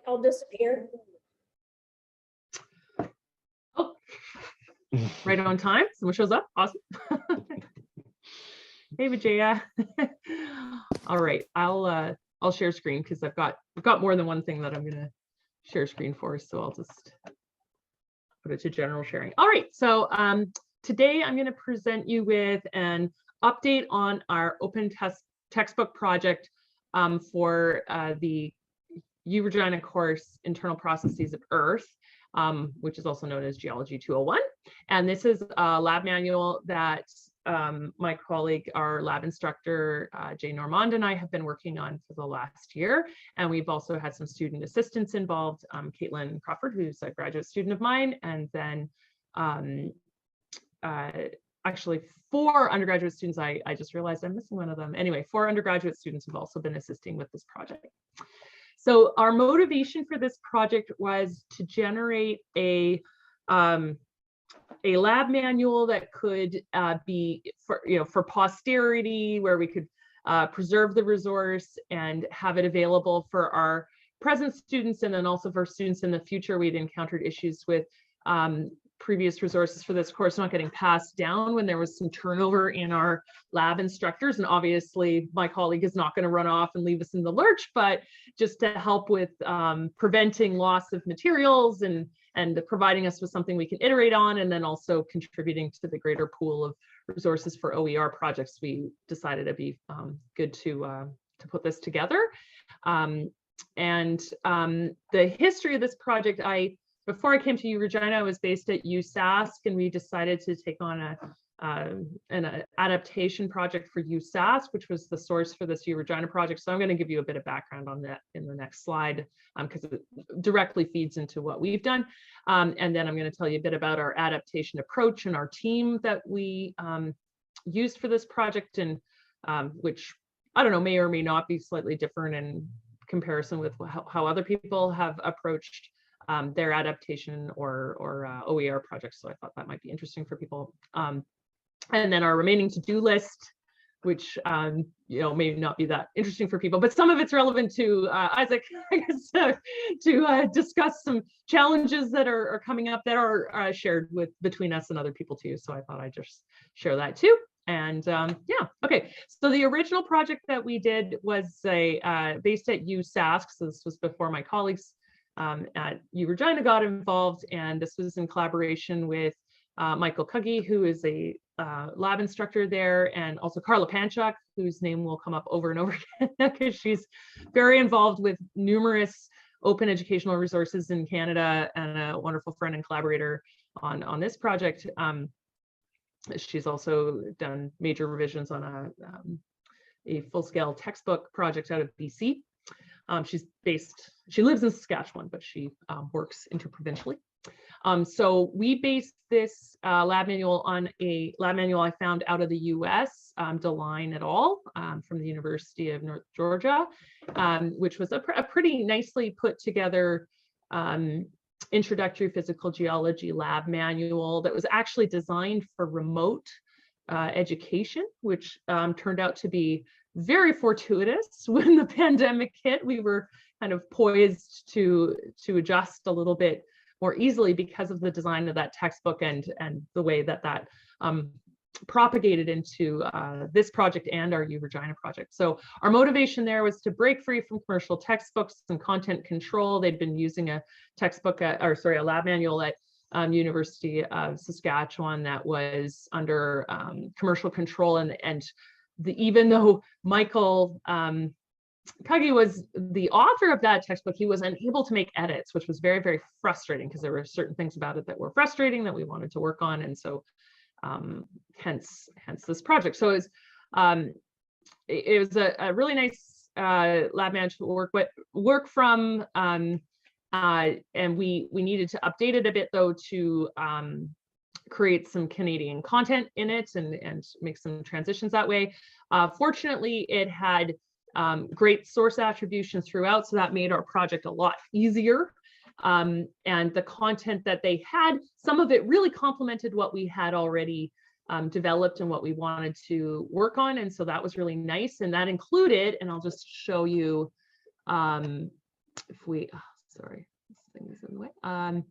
I'll disappear. Oh, right on time. Someone shows up. Awesome. Hey, Vijaya. All right, I'll share screen because I've got more than one thing that I'm gonna share screen for. So I'll just put it to general sharing. All right, so today I'm gonna present you with an update on our open textbook project for the U Regina course, Internal Processes of Earth, which is also known as Geology 201. And this is a lab manual that my colleague, our lab instructor, Jay Normand, and I have been working on for the last year. And we've also had some student assistants involved, Caitlin Crawford, who's a graduate student of mine, and then actually 4 undergraduate students. I just realized I'm missing one of them. Anyway, 4 undergraduate students have also been assisting with this project. So our motivation for this project was to generate a lab manual that could be for posterity, where we could preserve the resource and have it available for our present students, and then also for students in the future. We'd encountered issues with previous resources for this course not getting passed down when there was some turnover in our lab instructors. And obviously my colleague is not going to run off and leave us in the lurch, but just to help with preventing loss of materials and providing us with something we can iterate on, and then also contributing to the greater pool of resources for OER projects, we decided it'd be good to put this together. The history of this project, before I came to U Regina, I was based at USask, and we decided to take on an adaptation project for USask, which was the source for this U Regina project. So I'm going to give you a bit of background on that in the next slide, because it directly feeds into what we've done. And then I'm going to tell you a bit about our adaptation approach and our team that we used for this project, and which, I don't know, may or may not be slightly different in comparison with how other people have approached their adaptation or OER projects. So I thought that might be interesting for people. And then our remaining to-do list, which may not be that interesting for people, but some of it's relevant to Isaac, I guess, to discuss some challenges that are coming up that are shared between us and other people too. So I thought I'd just share that too. And yeah, okay. So the original project that we did was based at USask. So this was before my colleagues at U Regina got involved, and this was in collaboration with Michael Cuggy, who is a lab instructor there, and also Carla Panchuk, whose name will come up over and over again because she's very involved with numerous open educational resources in Canada, and a wonderful friend and collaborator on this project. She's also done major revisions on a full-scale textbook project out of BC. She lives in Saskatchewan, but she works interprovincially. So we based this lab manual on a lab manual I found out of the US, DeLine et al. From the University of North Georgia, which was a pretty nicely put together introductory physical geology lab manual that was actually designed for remote education, which turned out to be very fortuitous. When the pandemic hit, we were kind of poised to adjust a little bit more easily because of the design of that textbook and the way that propagated into this project and our U Regina project. So our motivation there was to break free from commercial textbooks and content control. They'd been using a lab manual at University of Saskatchewan that was under commercial control, and even though Michael Cuggy was the author of that textbook, he was unable to make edits, which was very, very frustrating, because there were certain things about it that were frustrating that we wanted to work on, and so hence this project. So it was a really nice lab management work from, and we needed to update it a bit though to create some Canadian content in it and make some transitions that way. Fortunately, it had great source attribution throughout, so that made our project a lot easier. And the content that they had, some of it really complemented what we had already developed and what we wanted to work on, and so that was really nice. And that included, and I'll just show you, if we sorry, this thing is in the way.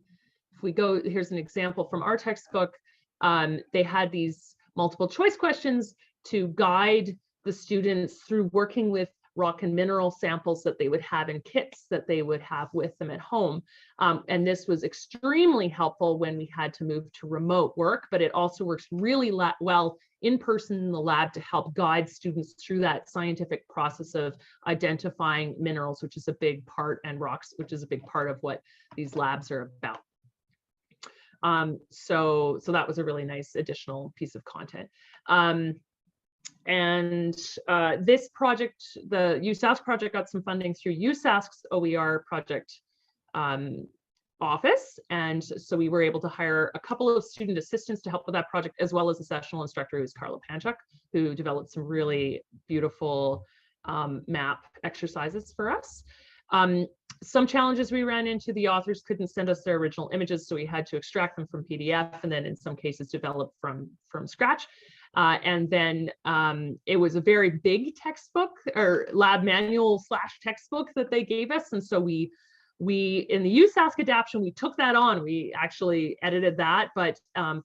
If we go, here's an example from our textbook. They had these multiple choice questions to guide the students through working with rock and mineral samples that they would have in kits that they would have with them at home. And this was extremely helpful when we had to move to remote work, but it also works really well in person in the lab to help guide students through that scientific process of identifying minerals, which is a big part, and rocks, which is a big part of what these labs are about. So that was a really nice additional piece of content. This project, the USask project, got some funding through USask's OER project office. And so we were able to hire a couple of student assistants to help with that project, as well as a sessional instructor who's Carla Panchuk, who developed some really beautiful map exercises for us. Some challenges we ran into: the authors couldn't send us their original images, so we had to extract them from PDF and then in some cases develop from scratch. And then it was a very big textbook, or lab manual / textbook, that they gave us. And so we in the USask adaptation, we took that on. We actually edited that, but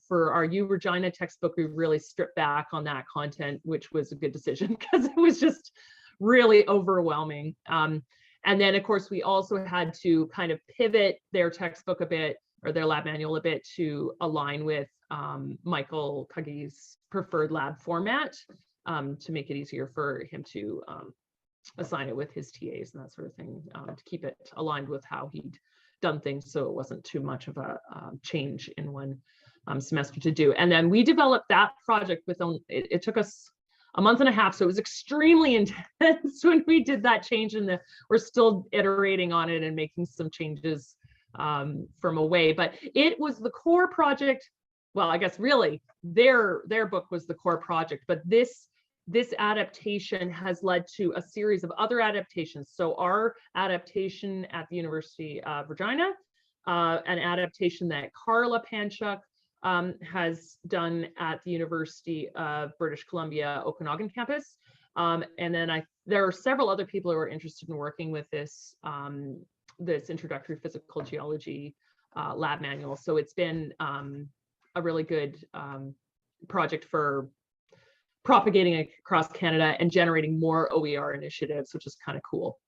for our U Regina textbook, we really stripped back on that content, which was a good decision because it was just really overwhelming. And then, of course, we also had to kind of pivot their textbook a bit, or their lab manual a bit, to align with Michael Cuggy's preferred lab format, to make it easier for him to assign it with his TAs and that sort of thing, to keep it aligned with how he'd done things, so it wasn't too much of a change in one semester to do. And then we developed that project with it took us a month and a half, so it was extremely intense when we did that change, and we're still iterating on it and making some changes from away. But it was the core project. Well, I guess really their book was the core project, but this adaptation has led to a series of other adaptations. So our adaptation at the University of Regina, an adaptation that Carla Panchuk has done at the University of British Columbia Okanagan campus, and then there are several other people who are interested in working with this this introductory physical geology lab manual. So it's been a really good project for propagating across Canada and generating more OER initiatives, which is kind of cool.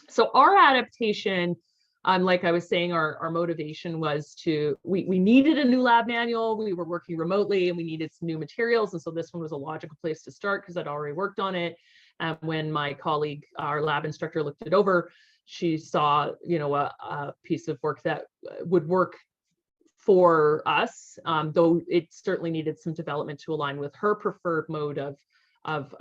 So our adaptation, like I was saying, our motivation was we needed a new lab manual. We were working remotely and we needed some new materials. And so this one was a logical place to start because I'd already worked on it. And when my colleague, our lab instructor, looked it over, she saw, a piece of work that would work for us, though it certainly needed some development to align with her preferred mode of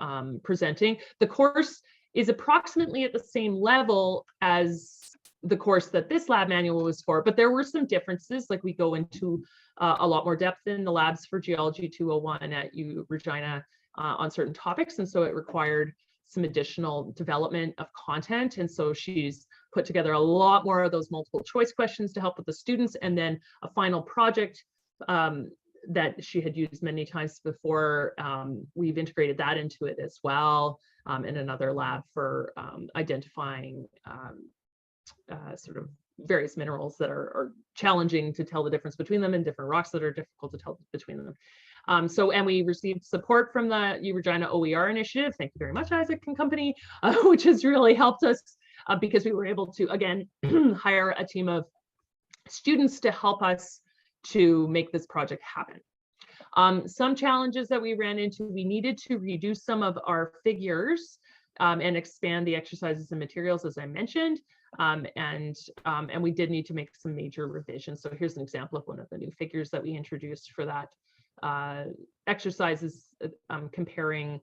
presenting. The course is approximately at the same level as the course that this lab manual was for, but there were some differences. Like we go into a lot more depth in the labs for Geology 201 at U Regina on certain topics, and so it required some additional development of content. And so she's put together a lot more of those multiple choice questions to help with the students, and then a final project that she had used many times before. We've integrated that into it as well, in another lab for identifying sort of various minerals that are challenging to tell the difference between them, and different rocks that are difficult to tell between them. And we received support from the U Regina OER initiative. Thank you very much, Isaac and company, which has really helped us because we were able to, again, hire a team of students to help us to make this project happen. Some challenges that we ran into: we needed to redo some of our figures and expand the exercises and materials, as I mentioned. And we did need to make some major revisions. So here's an example of one of the new figures that we introduced for that exercises, comparing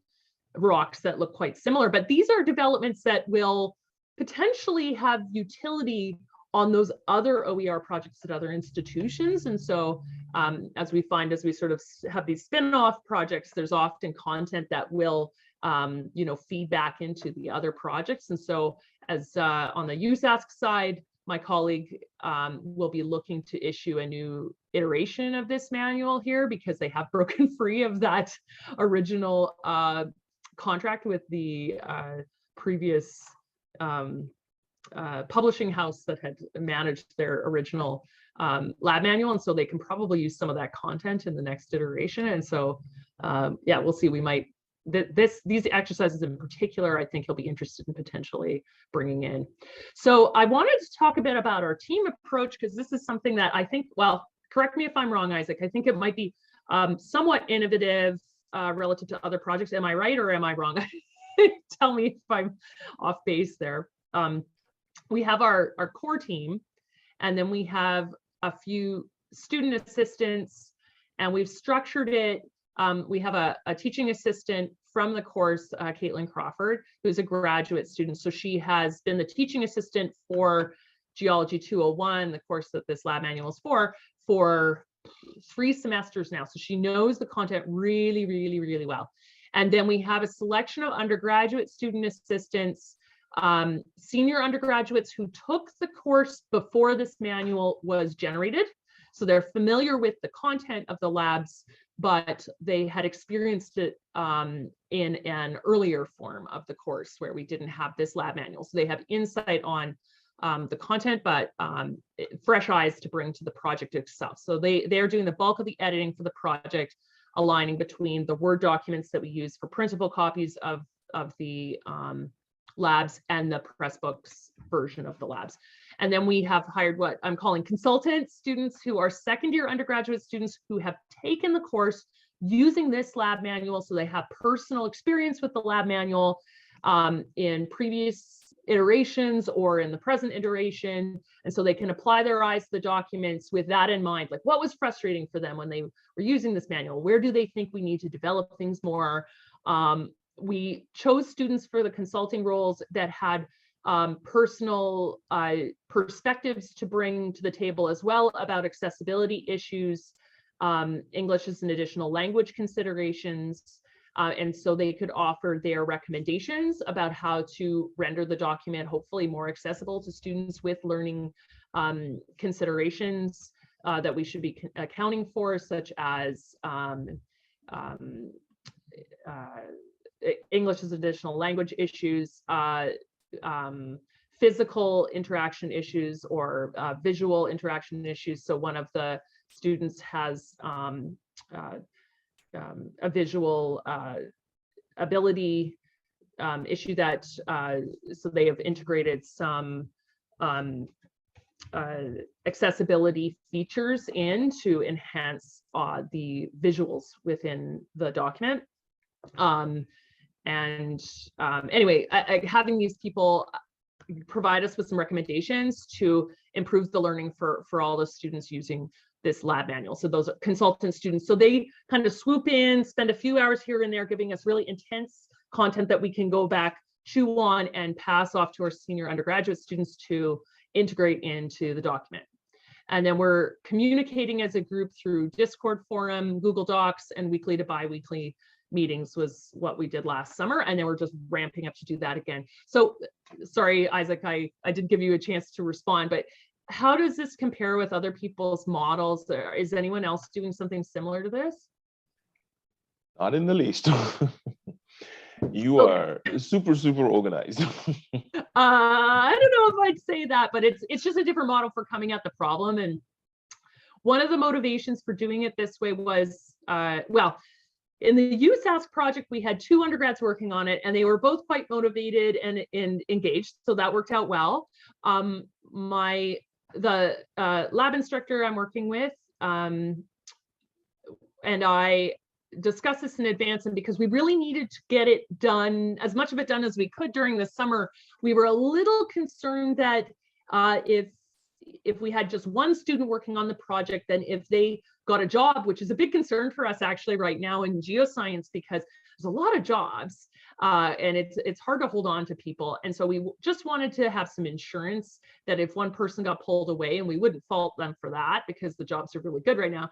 rocks that look quite similar. But these are developments that will potentially have utility on those other OER projects at other institutions. And so as we sort of have these spin-off projects, there's often content that will feed back into the other projects. And so as on the USask side, my colleague will be looking to issue a new iteration of this manual here, because they have broken free of that original contract with the previous publishing house that had managed their original lab manual, and so they can probably use some of that content in the next iteration. And so yeah, we'll see. We might these exercises in particular, I think he'll be interested in potentially bringing in. So I wanted to talk a bit about our team approach, because this is something that I think, well, correct me if I'm wrong, Isaac, I think it might be somewhat innovative relative to other projects. Am I right or am I wrong? Tell me if I'm off base there. We have our core team, and then we have a few student assistants, and we've structured it. We have a teaching assistant from the course, Caitlin Crawford, who's a graduate student. So she has been the teaching assistant for Geology 201, the course that this lab manual is for 3 semesters now. So she knows the content really, really, really well. And then we have a selection of undergraduate student assistants, senior undergraduates who took the course before this manual was generated. So they're familiar with the content of the labs, but they had experienced it in an earlier form of the course where we didn't have this lab manual. So they have insight on the content, but fresh eyes to bring to the project itself. So they're doing the bulk of the editing for the project, aligning between the Word documents that we use for printable copies of the labs and the Pressbooks version of the labs. And then we have hired what I'm calling consultant students, who are second-year undergraduate students who have taken the course using this lab manual. So they have personal experience with the lab manual in previous iterations or in the present iteration. And so they can apply their eyes to the documents with that in mind, like what was frustrating for them when they were using this manual? Where do they think we need to develop things more? We chose students for the consulting roles that had personal perspectives to bring to the table as well about accessibility issues, English as an additional language considerations, and so they could offer their recommendations about how to render the document hopefully more accessible to students with learning considerations that we should be accounting for, such as English as additional language issues, physical interaction issues, or visual interaction issues. So one of the students has a visual ability issue that, so they have integrated some accessibility features in to enhance the visuals within the document. Anyway, having these people provide us with some recommendations to improve the learning for all the students using this lab manual. So those are consultant students. So they kind of swoop in, spend a few hours here and there, giving us really intense content that we can go back, chew on, and pass off to our senior undergraduate students to integrate into the document. And then we're communicating as a group through Discord forum, Google Docs, and weekly to bi-weekly meetings was what we did last summer. And then we're just ramping up to do that again. So sorry, Isaac, I did give you a chance to respond, but how does this compare with other people's models? Is anyone else doing something similar to this? Not in the least. You are super, super organized. I don't know if I'd say that, but it's just a different model for coming at the problem. And one of the motivations for doing it this way was, well, in the USASC project, we had 2 undergrads working on it, and they were both quite motivated and engaged, so that worked out well. The lab instructor I'm working with, and I discussed this in advance, and because we really needed to get it done, as much of it done as we could during the summer, we were a little concerned that if we had just one student working on the project, then if they got a job, which is a big concern for us actually right now in geoscience, because there's a lot of jobs and it's hard to hold on to people. And so we just wanted to have some insurance that if one person got pulled away, and we wouldn't fault them for that because the jobs are really good right now,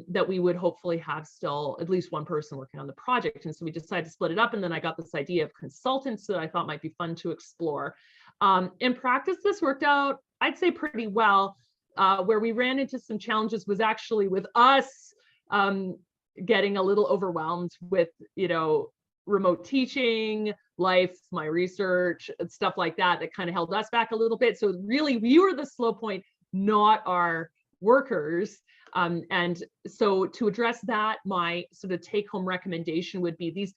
that we would hopefully have still at least one person working on the project. And so we decided to split it up. And then I got this idea of consultants that I thought might be fun to explore. In practice, this worked out, I'd say, pretty well. Where we ran into some challenges was actually with us getting a little overwhelmed with, remote teaching, life, my research, stuff like that, that kind of held us back a little bit. So really, we were the slow point, not our workers. And so to address that, my sort of take-home recommendation would be these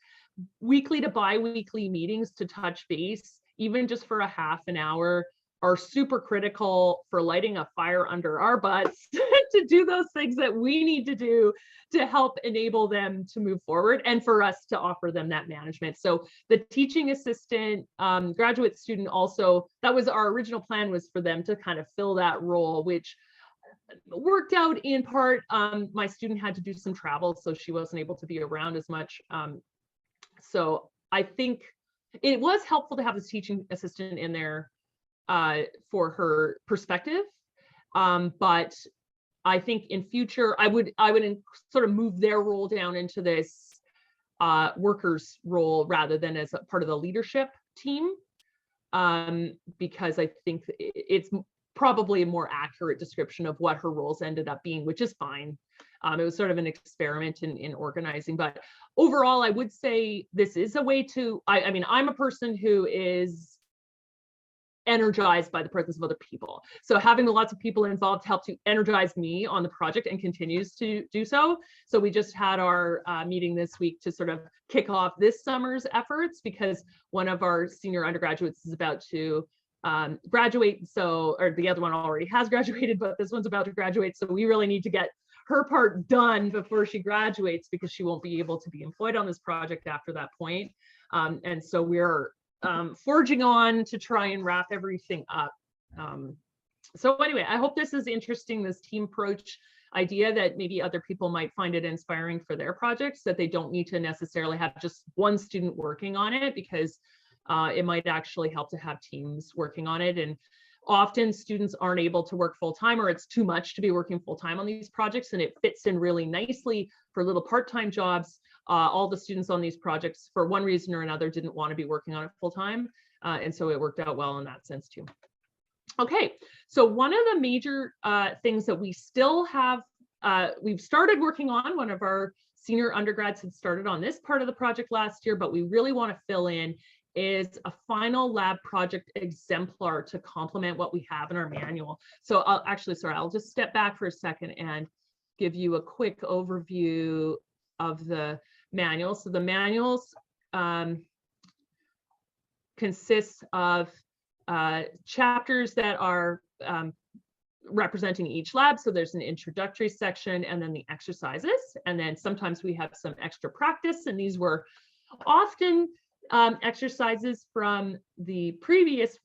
weekly to bi-weekly meetings to touch base, even just for a half an hour, are super critical for lighting a fire under our butts to do those things that we need to do to help enable them to move forward, and for us to offer them that management. So the teaching assistant, graduate student also, that was our original plan, was for them to kind of fill that role, which worked out in part. My student had to do some travel, so she wasn't able to be around as much. So I think it was helpful to have this teaching assistant in there for her perspective. But I think in future, I would sort of move their role down into this workers role rather than as a part of the leadership team, because I think it's probably a more accurate description of what her roles ended up being, which is fine. It was sort of an experiment in organizing, but overall, I would say this is a way to, I mean, I'm a person who is energized by the presence of other people. So having lots of people involved helped to energize me on the project and continues to do so. So we just had our meeting this week to sort of kick off this summer's efforts, because one of our senior undergraduates is about to graduate. So, or the other one already has graduated, but this one's about to graduate. So we really need to get her part done before she graduates, because she won't be able to be employed on this project after that point. And so we're forging on to try and wrap everything up. So anyway, I hope this is interesting, this team approach idea, that maybe other people might find it inspiring for their projects, that they don't need to necessarily have just one student working on it, because it might actually help to have teams working on it. And often students aren't able to work full-time, or it's too much to be working full-time on these projects, and it fits in really nicely for little part-time jobs. All the students on these projects, for one reason or another, didn't want to be working on it full-time, and so it worked out well in that sense too. Okay, so one of the major things that we still have, we've started working on, one of our senior undergrads had started on this part of the project last year, but we really want to fill in, is a final lab project exemplar to complement what we have in our manual. So I'll just step back for a second and give you a quick overview of the manual. So the manuals consists of chapters that are representing each lab. So there's an introductory section and then the exercises. And then sometimes we have some extra practice, and these were often exercises from the previous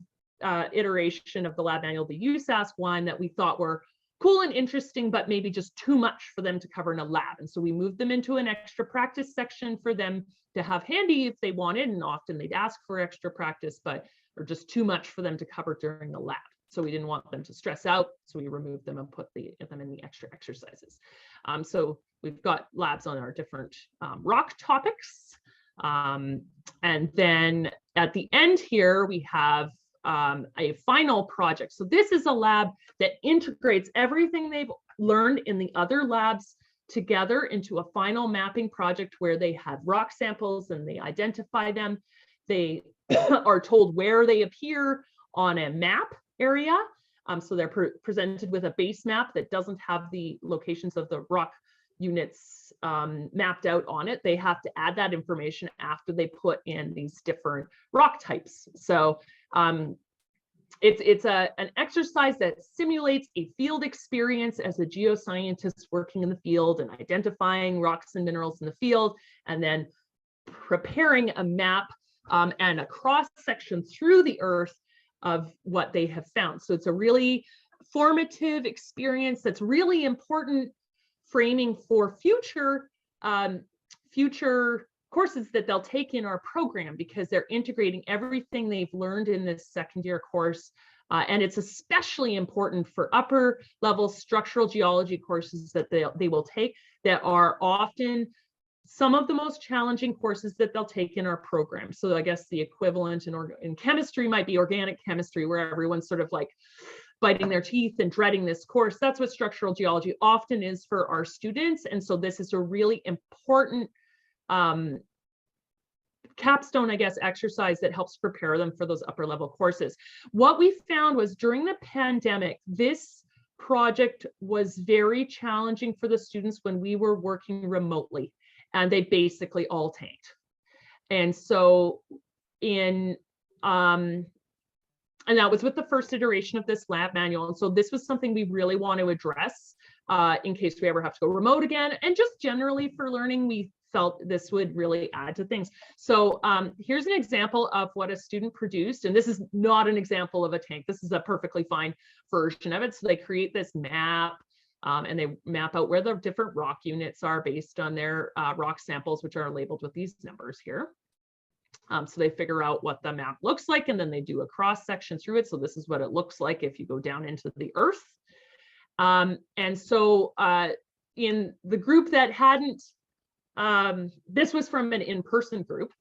iteration of the lab manual, the USASC one, that we thought were cool and interesting, but maybe just too much for them to cover in a lab. And so we moved them into an extra practice section for them to have handy if they wanted, and often they'd ask for extra practice, but or just too much for them to cover during the lab. So we didn't want them to stress out, so we removed them and put them in the extra exercises. So we've got labs on our different rock topics. And then at the end here, we have a final project. So this is a lab that integrates everything they've learned in the other labs together into a final mapping project, where they have rock samples and they identify them. They are told where they appear on a map area. So they're presented with a base map that doesn't have the locations of the rock units mapped out on it. They have to add that information after they put in these different rock types. So it's an exercise that simulates a field experience as a geoscientist working in the field and identifying rocks and minerals in the field, and then preparing a map and a cross section through the earth of what they have found. So it's a really formative experience that's really important framing for future courses that they'll take in our program, because they're integrating everything they've learned in this second year course. And it's especially important for upper level structural geology courses that they will take, that are often some of the most challenging courses that they'll take in our program. So I guess the equivalent in chemistry might be organic chemistry, where everyone's sort of like biting their teeth and dreading this course. That's what structural geology often is for our students. And so this is a really important capstone, I guess, exercise that helps prepare them for those upper level courses. What we found was during the pandemic, this project was very challenging for the students when we were working remotely, and they basically all tanked. And so and that was with the first iteration of this lab manual. And so this was something we really want to address in case we ever have to go remote again. And just generally for learning, we felt this would really add to things. So here's an example of what a student produced. And this is not an example of a tank. This is a perfectly fine version of it. So they create this map and they map out where the different rock units are based on their rock samples, which are labeled with these numbers here. So they figure out what the map looks like, and then they do a cross section through it. So this is what it looks like if you go down into the earth. And so in the group that hadn't, this was from an in-person group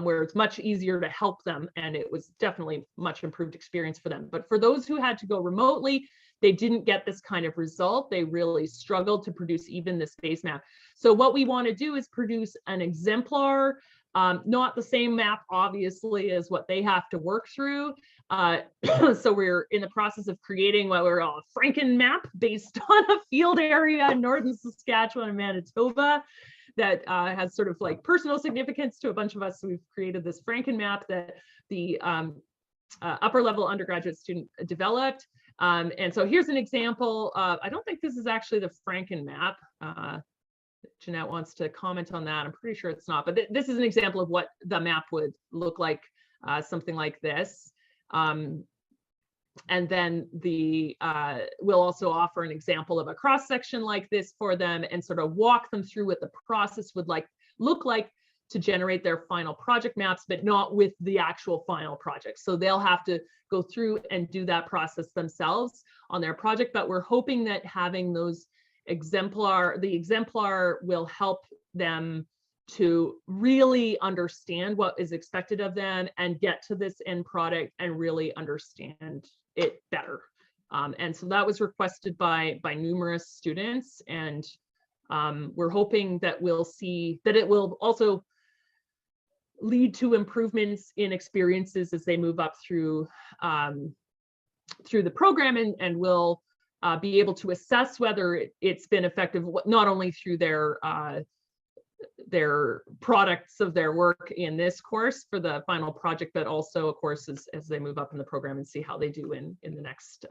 where it's much easier to help them, and it was definitely much improved experience for them. But for those who had to go remotely, they didn't get this kind of result. They really struggled to produce even this base map. So what we want to do is produce an exemplar, not the same map, obviously, as what they have to work through. So we're in the process of creating what we're all a Franken map based on a field area in northern Saskatchewan and Manitoba that has sort of like personal significance to a bunch of us. So we've created this Franken map that the upper level undergraduate student developed. And so here's an example. I don't think this is actually the Franken map. Jeanette wants to comment on that. I'm pretty sure it's not, but this is an example of what the map would look like, something like this. And then we'll also offer an example of a cross section like this for them and sort of walk them through what the process would look like to generate their final project maps, but not with the actual final project. So they'll have to go through and do that process themselves on their project, but we're hoping that having those the exemplar will help them to really understand what is expected of them and get to this end product and really understand it better. And so that was requested by numerous students, and we're hoping that we'll see that it will also lead to improvements in experiences as they move up through the program, and will be able to assess whether it's been effective, not only through their products of their work in this course for the final project, but also, of course, as they move up in the program and see how they do in the next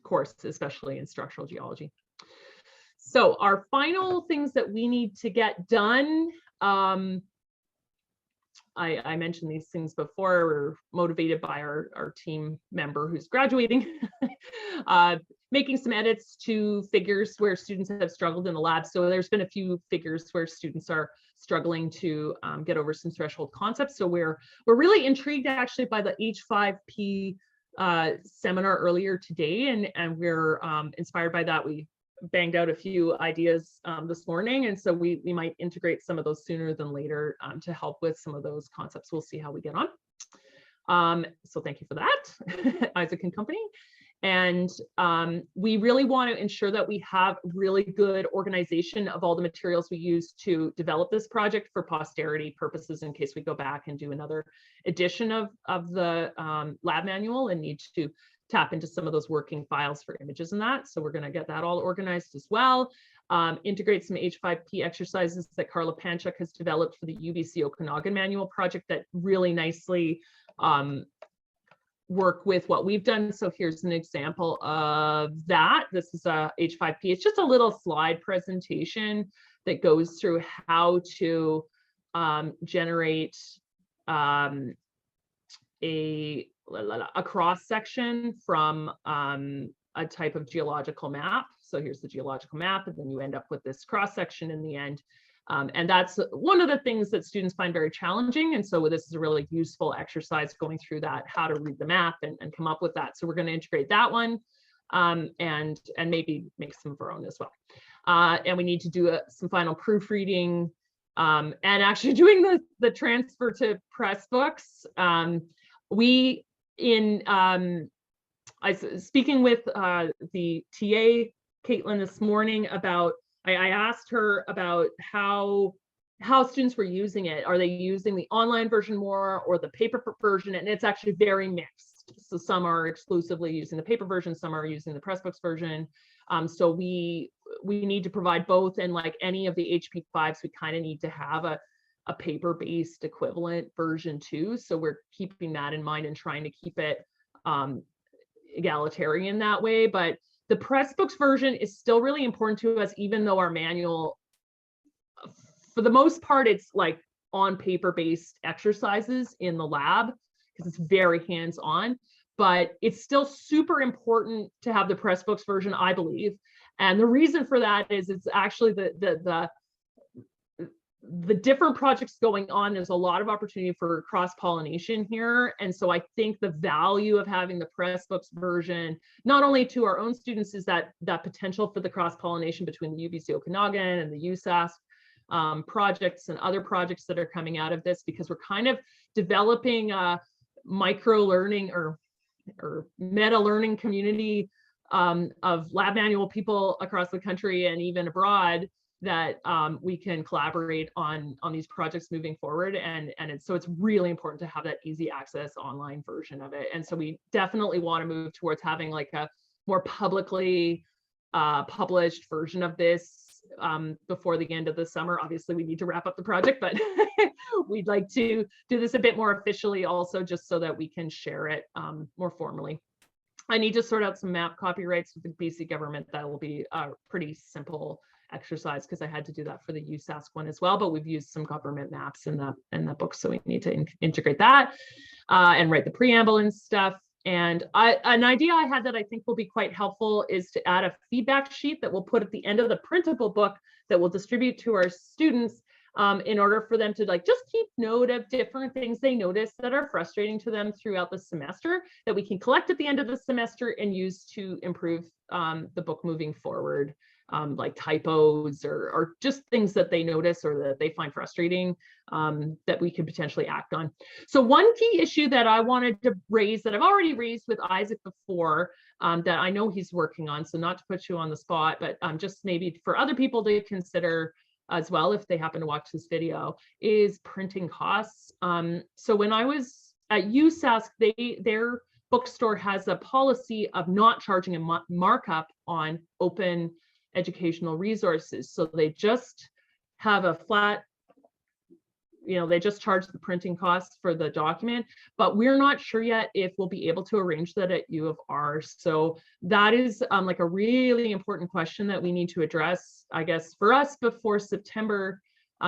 course, especially in structural geology. So our final things that we need to get done, I mentioned these things before. We're motivated by our team member who's graduating, making some edits to figures where students have struggled in the lab. So there's been a few figures where students are struggling to get over some threshold concepts. So we're really intrigued actually by the H5P seminar earlier today, and we're inspired by that. We banged out a few ideas this morning, and so we might integrate some of those sooner than later to help with some of those concepts. We'll see how we get on. So thank you for that, Isaac and company. And we really want to ensure that we have really good organization of all the materials we use to develop this project for posterity purposes in case we go back and do another edition of the lab manual and need to tap into some of those working files for images and that. So we're going to get that all organized as well. Integrate some H5P exercises that Carla Panchuk has developed for the UBC Okanagan Manual project that really nicely work with what we've done. So here's an example of that. This is a H5P. It's just a little slide presentation that goes through how to generate a cross section from a type of geological map. So here's the geological map, and then you end up with this cross section in the end. And that's one of the things that students find very challenging. And so this is a really useful exercise going through that, how to read the map and come up with that. So we're going to integrate that one and maybe make some of our own as well. And we need to do some final proofreading and actually doing the transfer to Pressbooks. I was speaking with the TA, Caitlin, this morning about, I asked her about how how students were using it. Are they using the online version more or the paper version? And it's actually very mixed. So some are exclusively using the paper version, some are using the Pressbooks version. So we need to provide both, and like any of the HP5s, we kind of need to have a paper-based equivalent version too. So we're keeping that in mind and trying to keep it egalitarian that way. But the Pressbooks version is still really important to us, even though our manual, for the most part, it's like on paper-based exercises in the lab because it's very hands-on. But it's still super important to have the Pressbooks version, I believe. And the reason for that is it's actually the different projects going on. There's a lot of opportunity for cross-pollination here. And so I think the value of having the Pressbooks version, not only to our own students, is that potential for the cross-pollination between the UBC Okanagan and the USask projects and other projects that are coming out of this, because we're kind of developing a micro-learning or meta-learning community of lab manual people across the country and even abroad, that we can collaborate on these projects moving forward. And so it's really important to have that easy access online version of it. And so we definitely want to move towards having like a more publicly published version of this before the end of the summer. Obviously, we need to wrap up the project, but we'd like to do this a bit more officially also, just so that we can share it more formally. I need to sort out some map copyrights with the BC government. That will be a pretty simple exercise because I had to do that for the USask one as well, but we've used some government maps in the book, so we need to integrate that and write the preamble and stuff. And an idea I had that I think will be quite helpful is to add a feedback sheet that we'll put at the end of the printable book that we'll distribute to our students in order for them to like just keep note of different things they notice that are frustrating to them throughout the semester, that we can collect at the end of the semester and use to improve the book moving forward. Like typos or just things that they notice or that they find frustrating that we could potentially act on. So one key issue that I wanted to raise, that I've already raised with Isaac before, that I know he's working on, so not to put you on the spot, but just maybe for other people to consider as well if they happen to watch this video, is printing costs. So when I was at USask, their bookstore has a policy of not charging a markup on open educational resources. So they just have a flat, they just charge the printing costs for the document, but we're not sure yet if we'll be able to arrange that at U of R. So that is like a really important question that we need to address, I guess, for us before September,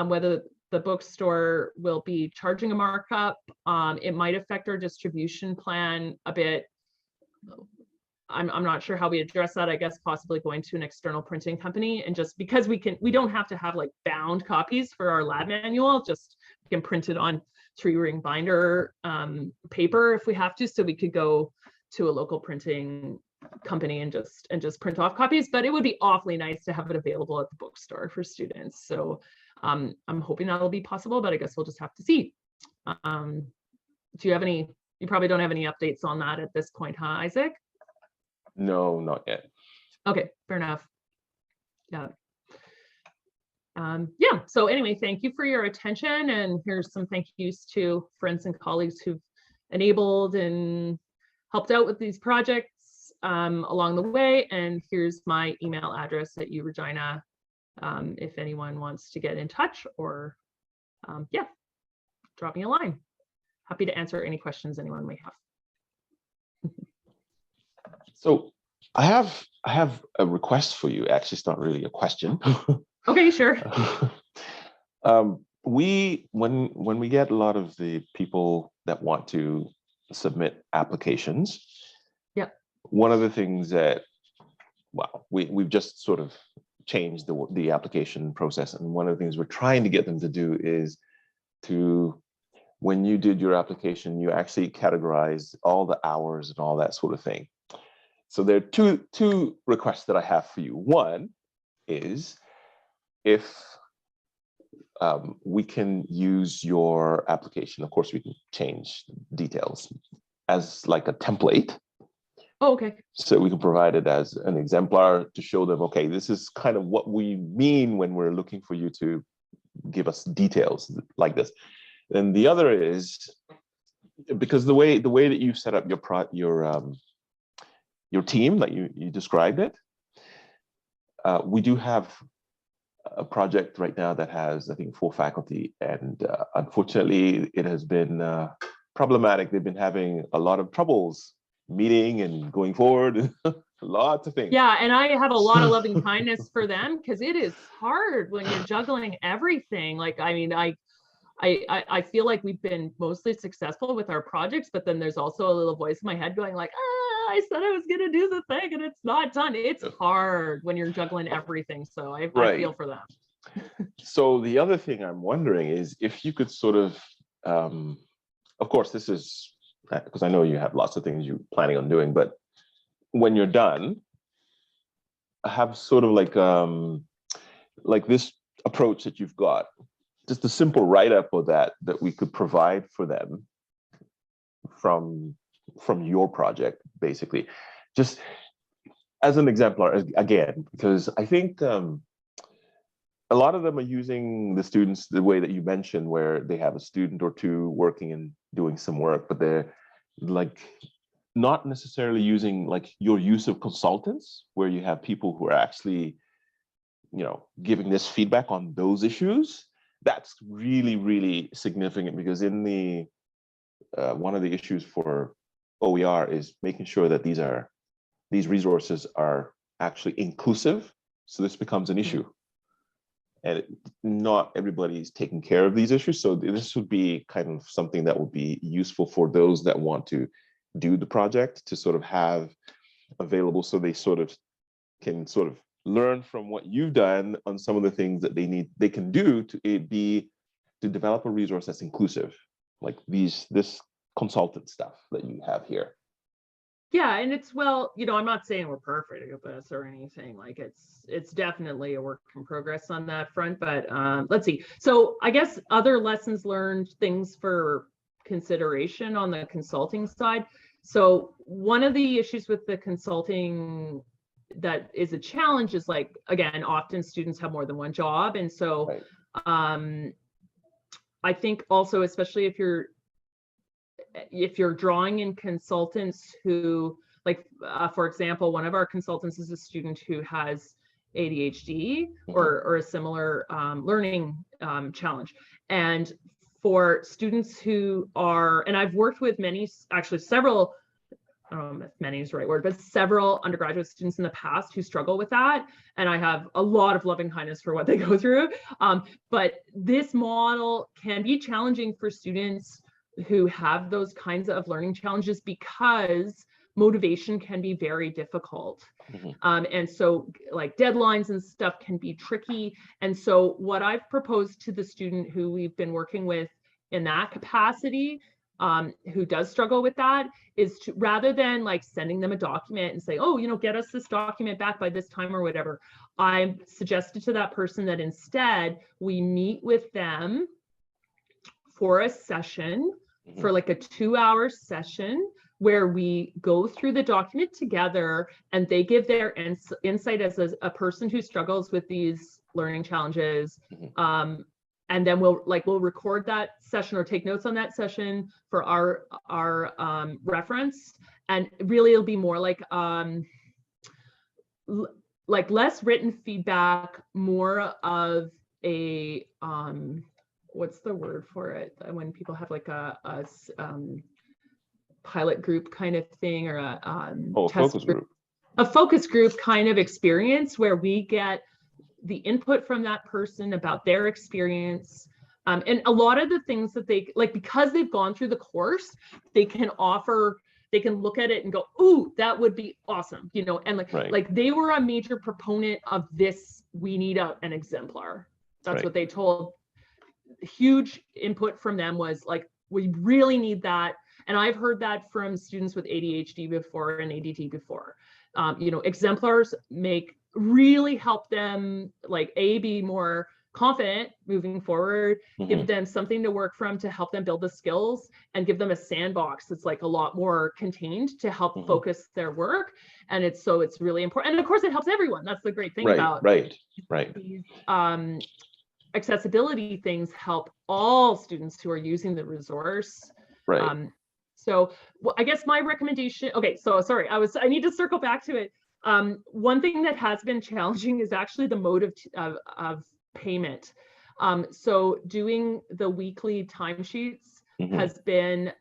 whether the bookstore will be charging a markup. It might affect our distribution plan a bit. I'm not sure how we address that. I guess possibly going to an external printing company, and just because we don't have to have like bound copies for our lab manual, just we can print it on 3-ring binder paper if we have to. So we could go to a local printing company and just print off copies, but it would be awfully nice to have it available at the bookstore for students. So I'm hoping that'll be possible, but I guess we'll just have to see. Do you have any? You probably don't have any updates on that at this point, huh, Isaac? No, not yet. Okay, fair enough. Yeah. Yeah, so anyway, thank you for your attention, and here's some thank yous to friends and colleagues who've enabled and helped out with these projects along the way. And here's my email address at U Regina if anyone wants to get in touch, or yeah, drop me a line. Happy to answer any questions anyone may have. So I have a request for you. Actually, it's not really a question. Okay, sure. When we get a lot of the people that want to submit applications, yeah, one of the things that, well, we've just sort of changed the application process, and one of the things we're trying to get them to do is to, when you did your application, you actually categorize all the hours and all that sort of thing. So there are two requests that I have for you. One is if we can use your application, of course we can change details, as like a template. Oh, okay. So we can provide it as an exemplar to show them, okay, this is kind of what we mean when we're looking for you to give us details like this. And the other is because the way that you set up your team, like you described it, we do have a project right now that has, I think, 4 faculty, and unfortunately, it has been problematic. They've been having a lot of troubles meeting and going forward. Lots of things. Yeah, and I have a lot of loving kindness for them, because it is hard when you're juggling everything. Like, I mean, I feel like we've been mostly successful with our projects, but then there's also a little voice in my head going like, I said I was going to do the thing and it's not done. It's hard when you're juggling everything. So I feel for them. So the other thing I'm wondering is if you could sort of course, this is because I know you have lots of things you're planning on doing, but when you're done, have sort of like this approach that you've got, just a simple write-up of that we could provide for them from your project, basically, just as an exemplar again, because I think a lot of them are using the students the way that you mentioned, where they have a student or two working and doing some work, but they're like not necessarily using like your use of consultants, where you have people who are actually, giving this feedback on those issues. That's really, really significant, because in the one of the issues for OER is making sure that these resources are actually inclusive. So this becomes an issue, and not everybody is taking care of these issues. So this would be kind of something that would be useful for those that want to do the project to sort of have available, so they can learn from what you've done on some of the things that they can do to develop a resource that's inclusive, like this consultant stuff that you have here. Yeah, and it's, well, I'm not saying we're perfect at this or anything. Like it's definitely a work in progress on that front, but let's see. So I guess other lessons learned, things for consideration on the consulting side. So one of the issues with the consulting that is a challenge is, like, again, often students have more than one job. And so right. I think also, especially if you're drawing in consultants who, like, for example, one of our consultants is a student who has ADHD or a similar learning challenge. And for students who are, and I've worked with several, I don't know if many is the right word, but several undergraduate students in the past who struggle with that. And I have a lot of loving kindness for what they go through. But this model can be challenging for students who have those kinds of learning challenges, because motivation can be very difficult. And so, like, deadlines and stuff can be tricky. And so what I've proposed to the student who we've been working with in that capacity, who does struggle with that, is to, rather than like sending them a document and say, oh, get us this document back by this time or whatever, I suggested to that person that instead we meet with them for a session, for like a 2-hour session, where we go through the document together and they give their insight as a person who struggles with these learning challenges. And then we'll record that session or take notes on that session for our reference. And really it'll be more like less written feedback, more of a what's the word for it, when people have like a pilot group kind of thing, or a focus group. A focus group kind of experience, where we get the input from that person about their experience. And a lot of the things that they like, because they've gone through the course, they can look at it and go, ooh, that would be awesome. And like they were a major proponent of this. We need an exemplar. That's what they told. Huge input from them was like, we really need that. And I've heard that from students with ADHD before and ADD before. Exemplars really help them, like, be more confident moving forward, give them something to work from to help them build the skills, and give them a sandbox that's like a lot more contained to help focus their work. And it's really important. And of course it helps everyone. That's the great thing about these accessibility things help all students who are using the resource. Right. So well, I guess my recommendation, okay, so sorry, I need to circle back to it. One thing that has been challenging is actually the mode of payment. So doing the weekly timesheets has been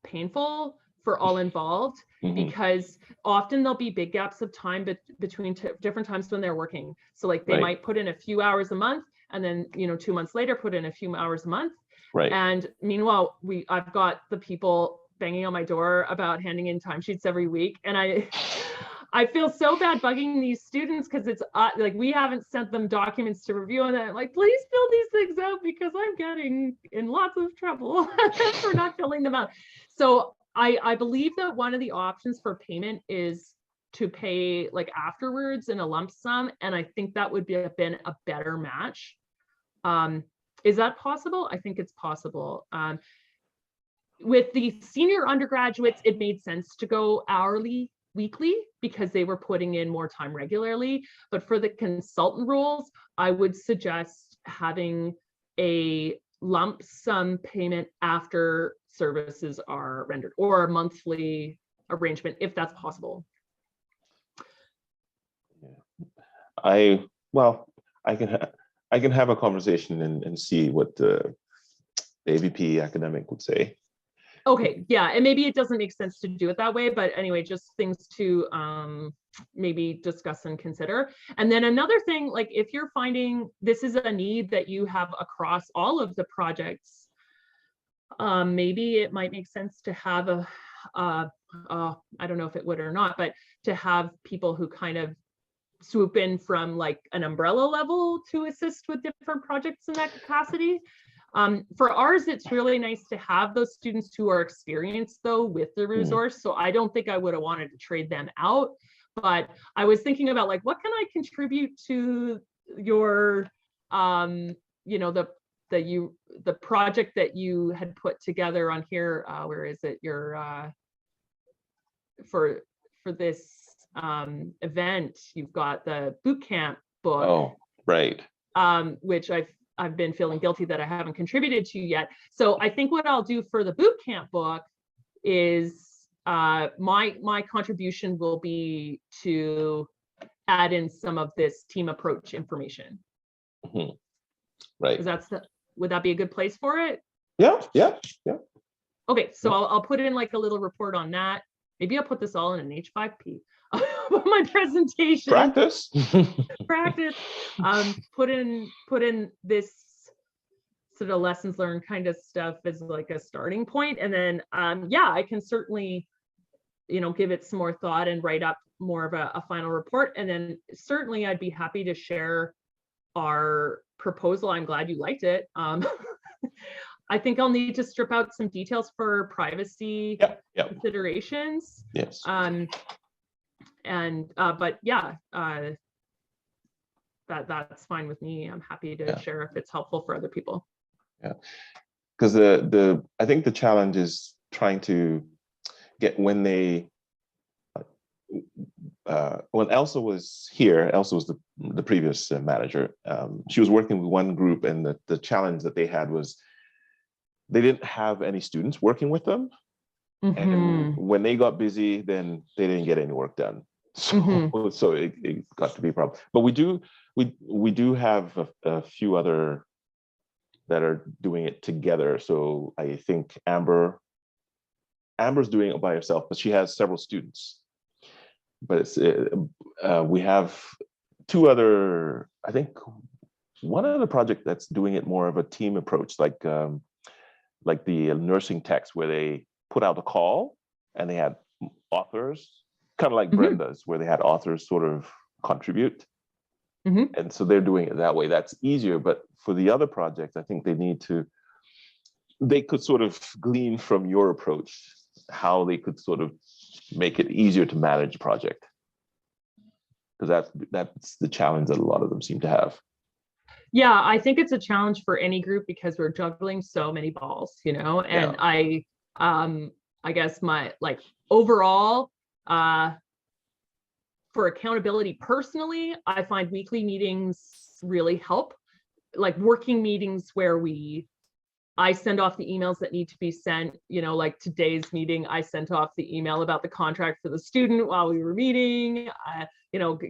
painful for all involved, because often there'll be big gaps of time between different times when they're working. So like they might put in a few hours a month, and then 2 months later put in a few hours a month. Right. And meanwhile, I've got the people banging on my door about handing in timesheets every week, and I feel so bad bugging these students, because it's like we haven't sent them documents to review, and I'm like, please fill these things out, because I'm getting in lots of trouble for not filling them out. So I believe that one of the options for payment is to pay like afterwards in a lump sum, and I think that would have been a better match. Is that possible? I think it's possible. With the senior undergraduates, it made sense to go hourly, weekly, because they were putting in more time regularly. But for the consultant roles, I would suggest having a lump sum payment after services are rendered, or a monthly arrangement, if that's possible. Well, I can have a conversation and see what the AVP academic would say. Okay, yeah, and maybe it doesn't make sense to do it that way, but anyway, just things to maybe discuss and consider. And then another thing, like if you're finding this is a need that you have across all of the projects, maybe it might make sense to have I don't know if it would or not, but to have people who kind of swoop in from like an umbrella level to assist with different projects in that capacity. For ours, it's really nice to have those students who are experienced though with the resource. So I don't think I would have wanted to trade them out, but I was thinking about like, what can I contribute to your, the project that you had put together on here. Where is it? Your for this event, you've got the bootcamp book. Oh, right. Which I've been feeling guilty that I haven't contributed to yet. So I think what I'll do for the bootcamp book is my contribution will be to add in some of this team approach information. Right. Would that be a good place for it? Yeah. Okay, so I'll put in like a little report on that. Maybe I'll put this all in an H5P. My presentation. Practice. Put in this sort of lessons learned kind of stuff as like a starting point, and then I can certainly give it some more thought and write up more of a final report. And then certainly I'd be happy to share our proposal. I'm glad you liked it. I think I'll need to strip out some details for privacy considerations. Yes. But yeah, that's fine with me. I'm happy to share if it's helpful for other people. Yeah, because I think the challenge is trying to get when Elsa was here. Elsa was the previous manager. She was working with one group, and the challenge that they had was they didn't have any students working with them. And when they got busy, then they didn't get any work done. So it got to be a problem. But we do have a few other that are doing it together. So I think Amber's doing it by herself, but she has several students. But it's we have two other. I think one other project that's doing it more of a team approach, like the nursing text, where they put out a call and they had authors, kind of like Brenda's, where they had authors sort of contribute. And so they're doing it that way. That's easier. But for the other projects, I think they could sort of glean from your approach how they could sort of make it easier to manage a project. Because that's the challenge that a lot of them seem to have. Yeah, I think it's a challenge for any group because we're juggling so many balls, and I guess my overall for accountability personally, I find weekly meetings really help like working meetings where I send off the emails that need to be sent, like today's meeting, I sent off the email about the contract for the student while we were meeting,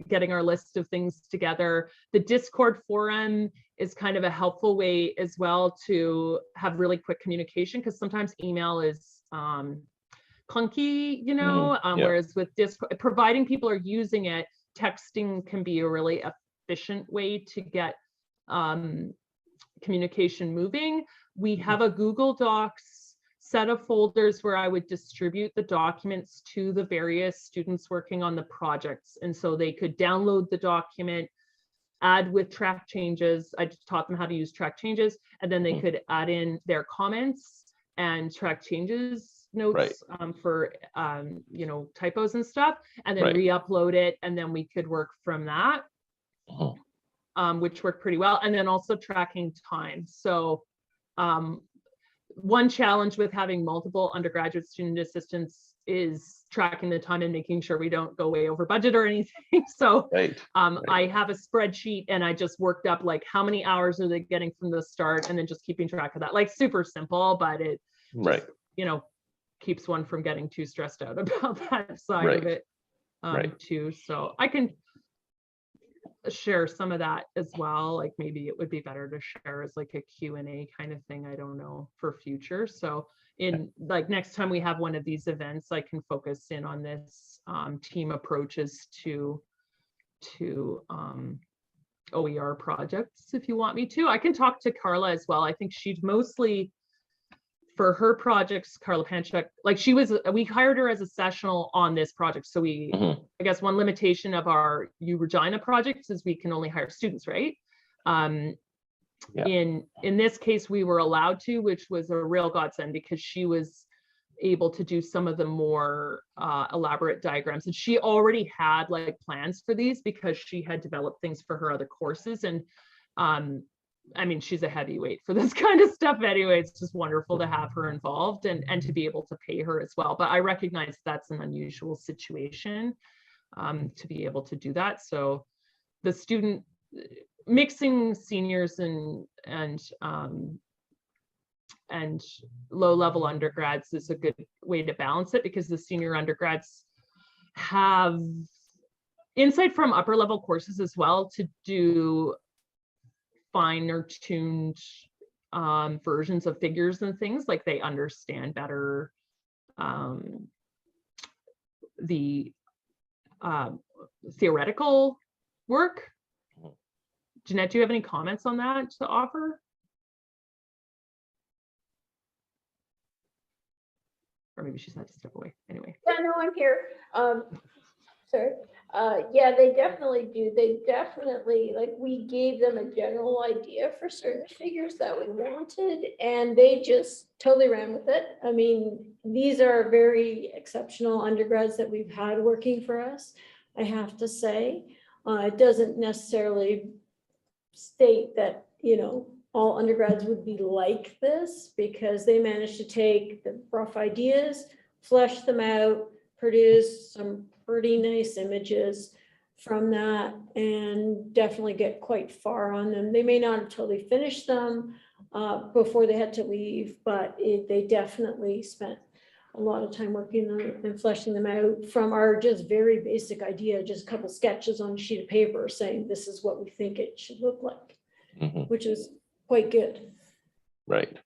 getting our list of things together. The Discord forum is kind of a helpful way as well to have really quick communication, because sometimes email is clunky, whereas with Discord, providing people are using it, texting can be a really efficient way to get communication moving. We have a Google Docs set of folders where I would distribute the documents to the various students working on the projects. And so they could download the document, add with track changes. I just taught them how to use track changes, and then they could add in their comments and track changes notes for typos and stuff, and then re-upload it, and then we could work from that, which worked pretty well. And then also tracking time. So one challenge with having multiple undergraduate student assistants is tracking the time and making sure we don't go way over budget or anything. So I have a spreadsheet, and I just worked up like how many hours are they getting from the start, and then just keeping track of that. Like super simple, but it just, keeps one from getting too stressed out about that side of it too. So I can share some of that as well. Like maybe it would be better to share as like a Q&A kind of thing. I don't know, for future. So in like next time we have one of these events, I can focus in on this team approaches to OER projects if you want me to. I can talk to Carla as well. I think she's mostly for her projects, Carla Panchuk, like we hired her as a sessional on this project. So I guess one limitation of our U Regina projects is we can only hire students, right? In this case, we were allowed to, which was a real godsend, because she was able to do some of the more elaborate diagrams. And she already had like plans for these because she had developed things for her other courses. And I mean, she's a heavyweight for this kind of stuff anyway. It's just wonderful to have her involved and to be able to pay her as well. But I recognize that's an unusual situation to be able to do that. So the student mixing seniors and low-level undergrads is a good way to balance it, because the senior undergrads have insight from upper-level courses as well to do finer tuned versions of figures and things. Like they understand better the theoretical work. Jeanette, do you have any comments on that to offer? Or maybe she's had to step away. Anyway. Yeah, no, I'm here. Sorry. Yeah, they definitely do. They definitely, like, we gave them a general idea for certain figures that we wanted, and they just totally ran with it. I mean, these are very exceptional undergrads that we've had working for us, I have to say. It doesn't necessarily state that, all undergrads would be like this, because they managed to take the rough ideas, flesh them out, produce some pretty nice images from that, and definitely get quite far on them. They may not have totally finished them before they had to leave, but they definitely spent a lot of time working on it and fleshing them out from our just very basic idea, just a couple sketches on a sheet of paper saying this is what we think it should look like, which is quite good. Right.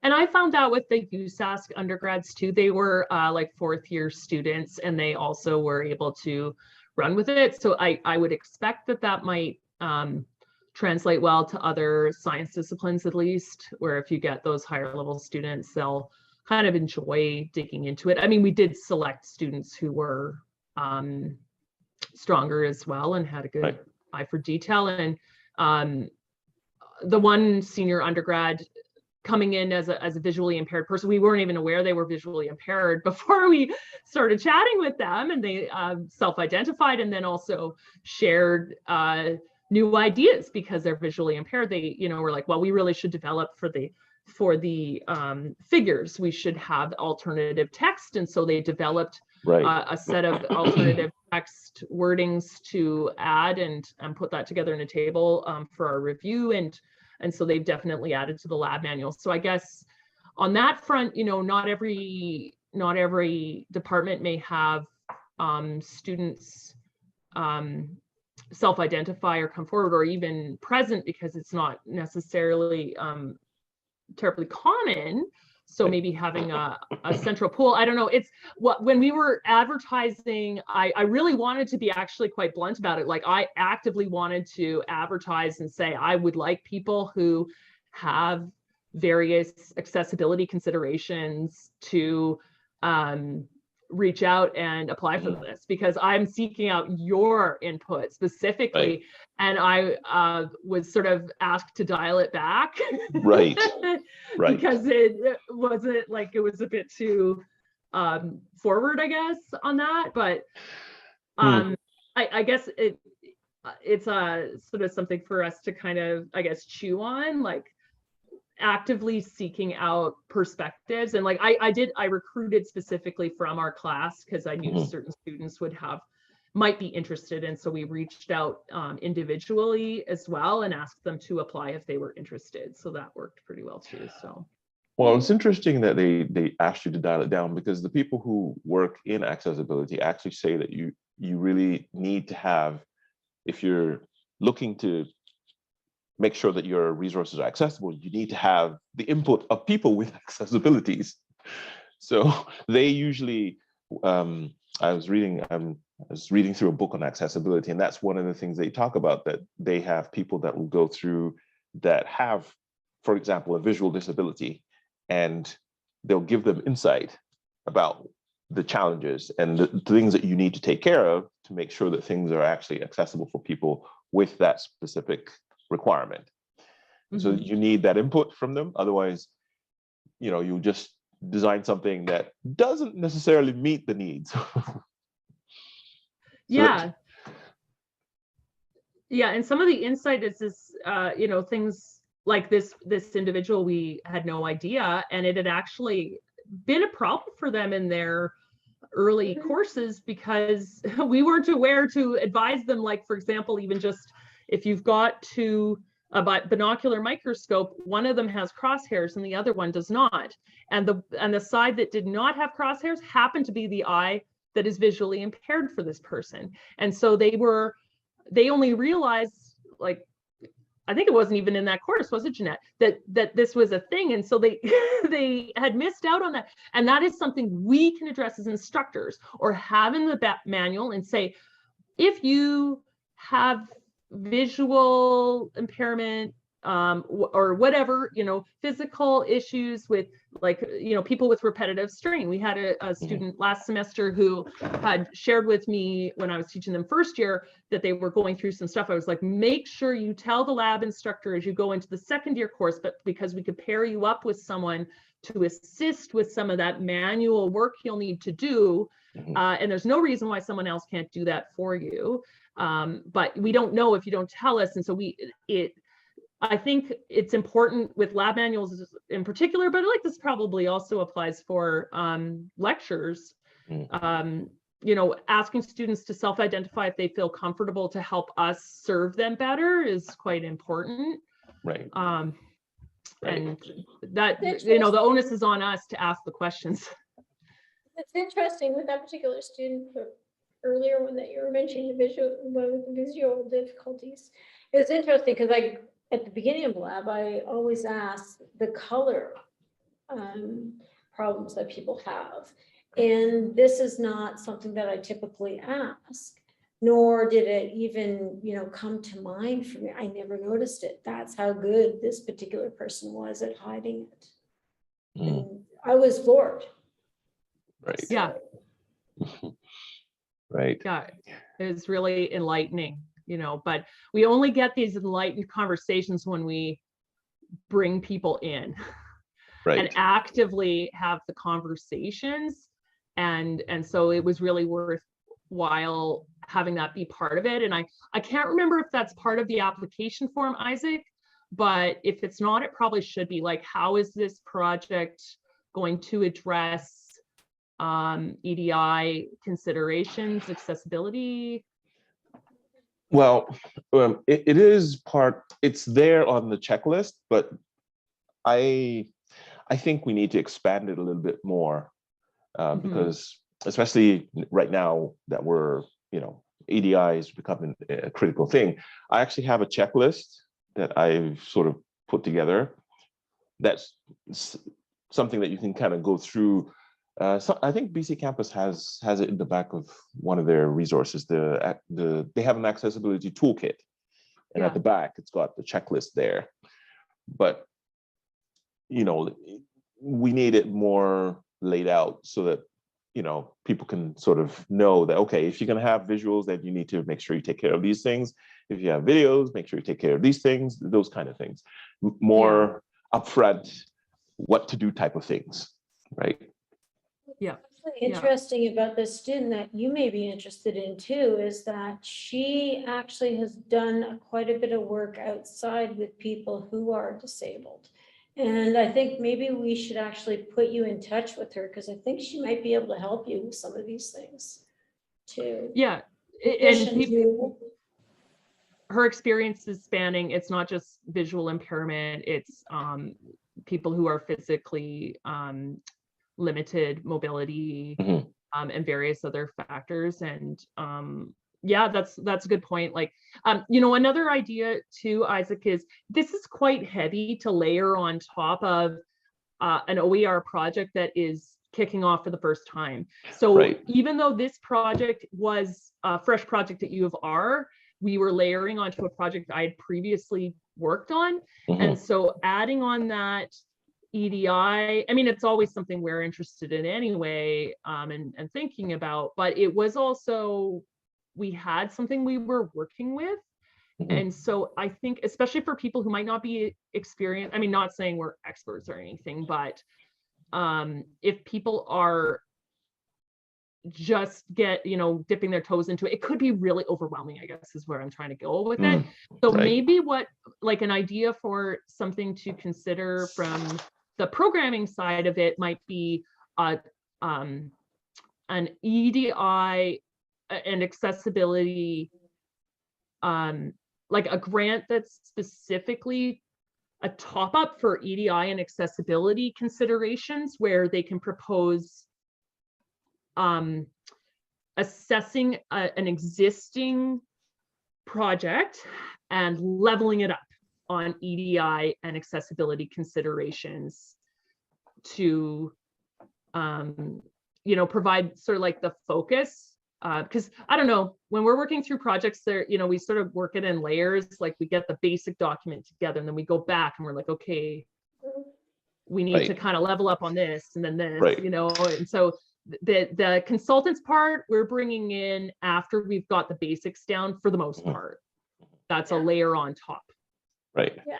And I found out with the USask undergrads too, they were like fourth-year students, and they also were able to run with it. So I would expect that might translate well to other science disciplines, at least, where if you get those higher level students, they'll kind of enjoy digging into it. I mean, we did select students who were stronger as well and had a good eye for detail. And the one senior undergrad coming in as a visually impaired person, we weren't even aware they were visually impaired before we started chatting with them, and they self-identified and then also shared new ideas because they're visually impaired. They, were like, well, we really should develop for the figures, we should have alternative text. And so they developed Right. a set of alternative text wordings to add and put that together in a table for our review. And so they've definitely added to the lab manual. So I guess on that front, you know, not every department may have students self-identify or come forward or even present, because it's not necessarily terribly common. So maybe having a central pool, I don't know. It's what, when we were advertising, I really wanted to be actually quite blunt about it. Like, I actively wanted to advertise and say, I would like people who have various accessibility considerations to reach out and apply for this, because I'm seeking out your input specifically. Right. And I was sort of asked to dial it back. Right. Right. Because it wasn't, like, it was a bit too forward, I guess, on that. But I guess it's sort of something for us to kind of, I guess, chew on, like actively seeking out perspectives. And like I recruited specifically from our class because I knew certain students might be interested. And so we reached out individually as well and asked them to apply if they were interested. So that worked pretty well too. So. Well, it's interesting that they asked you to dial it down, because the people who work in accessibility actually say that you really need to have, if you're looking to make sure that your resources are accessible, you need to have the input of people with accessibilities. So they usually, I was reading through a book on accessibility, and that's one of the things they talk about, that they have people that will go through that have, for example, a visual disability, and they'll give them insight about the challenges and the things that you need to take care of to make sure that things are actually accessible for people with that specific requirement. So you need that input from them. Otherwise, you know, you'll just design something that doesn't necessarily meet the needs. Yeah. And some of the insight is this, you know, things like this individual, we had no idea, and it had actually been a problem for them in their early courses, because we weren't aware to advise them, like, for example, even just if you've got a binocular microscope, one of them has crosshairs and the other one does not. And the side that did not have crosshairs happened to be the eye that is visually impaired for this person. And so they only realized, like, I think it wasn't even in that course, was it, Jeanette, that this was a thing. And so they had missed out on that. And that is something we can address as instructors, or have in the manual and say, if you have visual impairment or whatever, you know, physical issues with, like, you know, people with repetitive strain. We had a student last semester who had shared with me when I was teaching them first year that they were going through some stuff. I was like, make sure you tell the lab instructor as you go into the second year course, but because we could pair you up with someone to assist with some of that manual work you'll need to do. And there's no reason why someone else can't do that for you. But we don't know if you don't tell us. And so I think it's important with lab manuals in particular, but like this probably also applies for lectures, you know, asking students to self-identify if they feel comfortable to help us serve them better is quite important. Right. And that, you know, the onus is on us to ask the questions. It's interesting with that particular student earlier when that you were mentioning the visual difficulties. It's interesting because at the beginning of lab, I always ask the color problems that people have. And this is not something that I typically ask, nor did it even, you know, come to mind for me. I never noticed it. That's how good this particular person was at hiding it. And I was floored. Right. Yeah. Right. Yeah, it's really enlightening, you know, but we only get these enlightened conversations when we bring people in and actively have the conversations. And so it was really worthwhile having that be part of it. And I can't remember if that's part of the application form, Isaac, but if it's not, it probably should be. Like, how is this project going to address EDI considerations, accessibility? Well, it is part, it's there on the checklist, but I think we need to expand it a little bit more because especially right now that we're, EDI is becoming a critical thing. I actually have a checklist that I've sort of put together. That's something that you can kind of go through. So I think BC Campus has it in the back of one of their resources. They have an accessibility toolkit, and at the back it's got the checklist there. But we need it more laid out so that people can sort of know that, okay, if you're going to have visuals, then you need to make sure you take care of these things. If you have videos, make sure you take care of these things, those kind of things. More upfront, what to do type of things, right? Yeah. Interesting about this student that you may be interested in too is that she actually has done quite a bit of work outside with people who are disabled. And I think maybe we should actually put you in touch with her because I think she might be able to help you with some of these things too. Yeah. And her experience is spanning, it's not just visual impairment, it's people who are physically limited mobility and various other factors. And yeah, that's a good point. Like, another idea too, Isaac, is this is quite heavy to layer on top of an OER project that is kicking off for the first time. So even though this project was a fresh project at U of R, we were layering onto a project I had previously worked on. And so adding on that EDI, I mean, it's always something we're interested in anyway, and thinking about, but it was also, we had something we were working with. And so I think, especially for people who might not be experienced, I mean, not saying we're experts or anything, but if people are just dipping their toes into it, it could be really overwhelming, I guess is where I'm trying to go with it. So maybe like an idea for something to consider from the programming side of it might be an EDI and accessibility, like a grant that's specifically a top up for EDI and accessibility considerations where they can propose assessing an existing project and leveling it up on EDI and accessibility considerations to provide sort of like the focus, because I don't know, when we're working through projects there, we sort of work it in layers, like we get the basic document together and then we go back and we're like, okay, we need to kind of level up on this and then this, and so the consultants part we're bringing in after we've got the basics down for the most part. That's a layer on top. Yeah,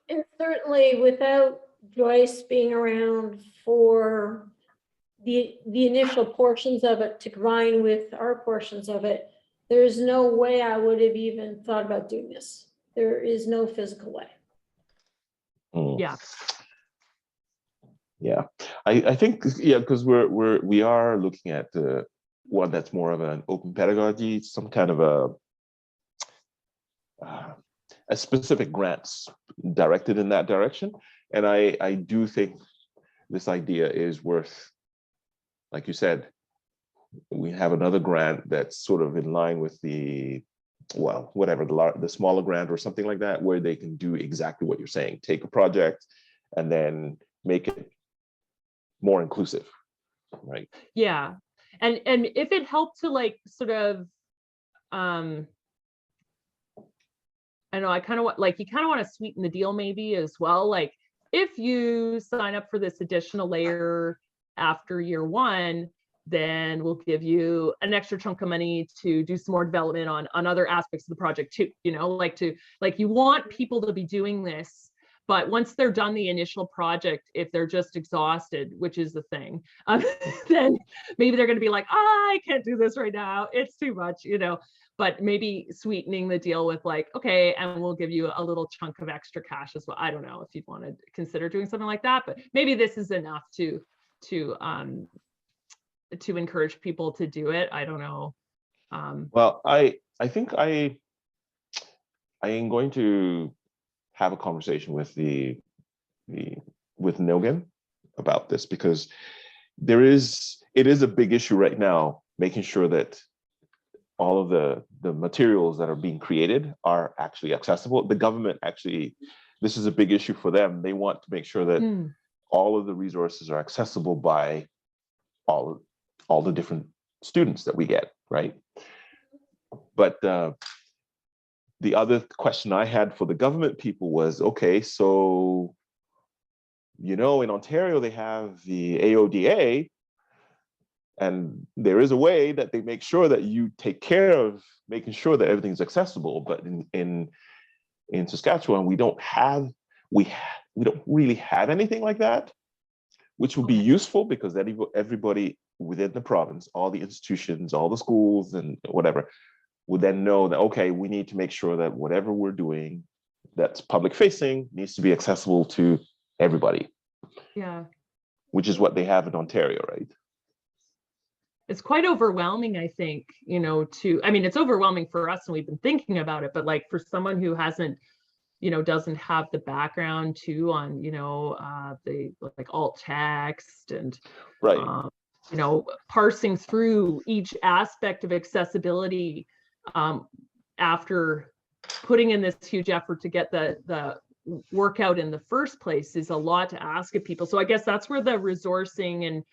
and certainly without Joyce being around for the initial portions of it to combine with our portions of it, there's no way I would have even thought about doing this. There is no physical way. Yeah, I think because we are looking at one that's more of an open pedagogy, some kind of a specific grants directed in that direction. And I do think this idea is worth, like you said, we have another grant that's sort of in line with the, well, whatever, the smaller grant or something like that, where they can do exactly what you're saying, take a project and then make it more inclusive, right? Yeah, and if it helped to like sort of, I know I kind of want, like, you kind of want to sweeten the deal maybe as well. Like if you sign up for this additional layer after year one, then we'll give you an extra chunk of money to do some more development on other aspects of the project too. Like you want people to be doing this, but once they're done the initial project, if they're just exhausted, which is the thing, then maybe they're going to be like, I can't do this right now. It's too much, but maybe sweetening the deal with like, okay, and we'll give you a little chunk of extra cash as well. I don't know if you'd want to consider doing something like that, but maybe this is enough to to encourage people to do it. I don't know. Well, I think I am going to have a conversation with with Nogan about this, because it is a big issue right now, making sure that all of the materials that are being created are actually accessible. The government actually, this is a big issue for them. They want to make sure that all of the resources are accessible by all the different students that we get, right? But the other question I had for the government people was, okay, so, you know, in Ontario, they have the AODA, and there is a way that they make sure that you take care of making sure that everything's accessible. But in Saskatchewan, we don't really have anything like that, which would be useful, because everybody within the province, all the institutions, all the schools and whatever, would then know that, okay, we need to make sure that whatever we're doing that's public facing needs to be accessible to everybody. Yeah. Which is what they have in Ontario, right? It's quite overwhelming, I think, you know, I mean, it's overwhelming for us and we've been thinking about it, but like for someone who hasn't, you know, doesn't have the background too on, you know, the like alt text and, right. You know, parsing through each aspect of accessibility after putting in this huge effort to get the workout in the first place is a lot to ask of people. So I guess that's where the resourcing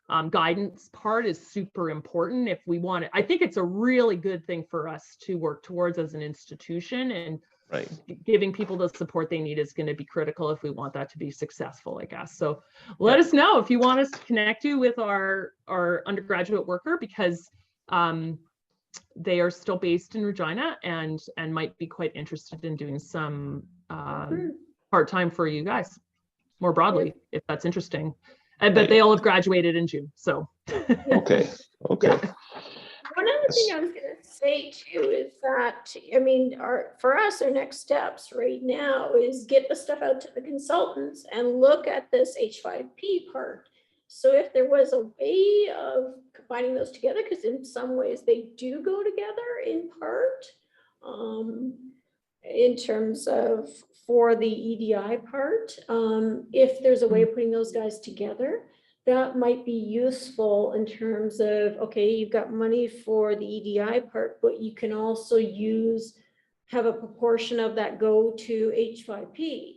and guidance part is super important if we want it. I think it's a really good thing for us to work towards as an institution, and right. giving people the support they need is going to be critical if we want that to be successful, I guess. So let us know if you want us to connect you with our undergraduate worker, because they are still based in Regina and might be quite interested in doing some part-time for you guys more broadly, if that's interesting. But they all have graduated in June, so. Okay. One other thing I was going to say too is that, I mean, for us, our next steps right now is get the stuff out to the consultants and look at this H5P part. So if there was a way of combining those together, because in some ways they do go together in part, in terms of for the EDI part, if there's a way of putting those guys together, that might be useful in terms of, okay, you've got money for the EDI part, but you can also have a proportion of that go to H5P.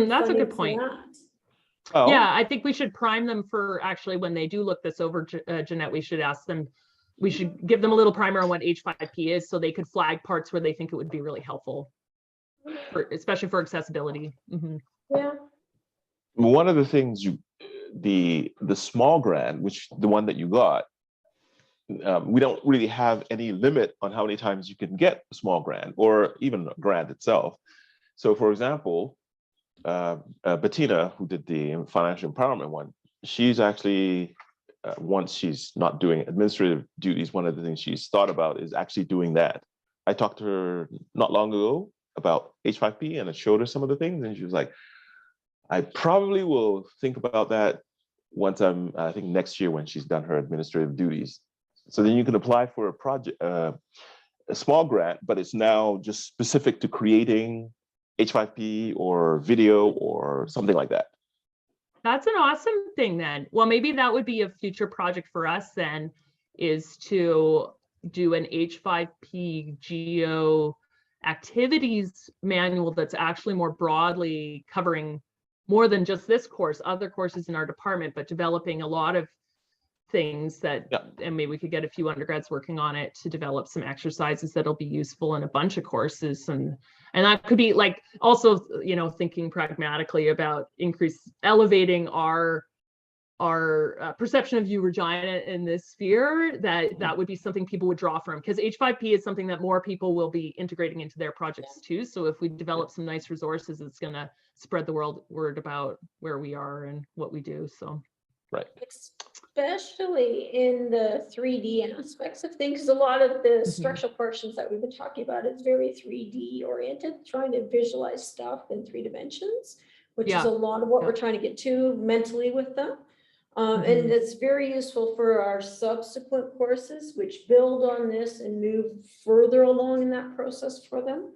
That's a good point. Oh. Yeah, I think we should prime them for actually when they do look this over, Jeanette, we should ask them, we should give them a little primer on what H5P is so they could flag parts where they think it would be really helpful, especially for accessibility. Yeah. One of the things the small grant, which the one that you got, we don't really have any limit on how many times you can get a small grant or even a grant itself. So for example, Bettina, who did the financial empowerment one, she's actually, once she's not doing administrative duties, one of the things she's thought about is actually doing that. I talked to her not long ago about H5P and I showed her some of the things and she was like, I probably will think about that once I think next year when she's done her administrative duties. So then you can apply for a project, a small grant, but it's now just specific to creating H5P or video or something like that. That's an awesome thing then. Well, maybe that would be a future project for us then, is to do an H5P geo activities manual that's actually more broadly covering more than just this course, other courses in our department, but developing a lot of things that, and maybe we could get a few undergrads working on it to develop some exercises that'll be useful in a bunch of courses. And that could be like also, you know, thinking pragmatically about elevating our perception of Regina in this sphere, that would be something people would draw from, because H5P is something that more people will be integrating into their projects too. So if we develop some nice resources, it's going to spread the word about where we are and what we do. So right, especially in the 3D aspects of things, a lot of the structural portions that we've been talking about is very 3D oriented, trying to visualize stuff in 3 dimensions, which is a lot of what we're trying to get to mentally with them. And it's very useful for our subsequent courses, which build on this and move further along in that process for them.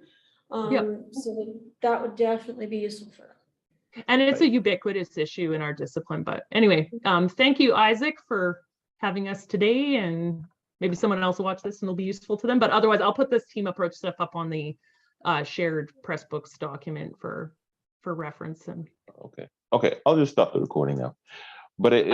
So that would definitely be useful for them. And it's a ubiquitous issue in our discipline. But anyway, thank you, Isaac, for having us today. And maybe someone else will watch this and it'll be useful to them. But otherwise, I'll put this team approach stuff up on the shared Pressbooks document for reference. And Okay. I'll just stop the recording now. But it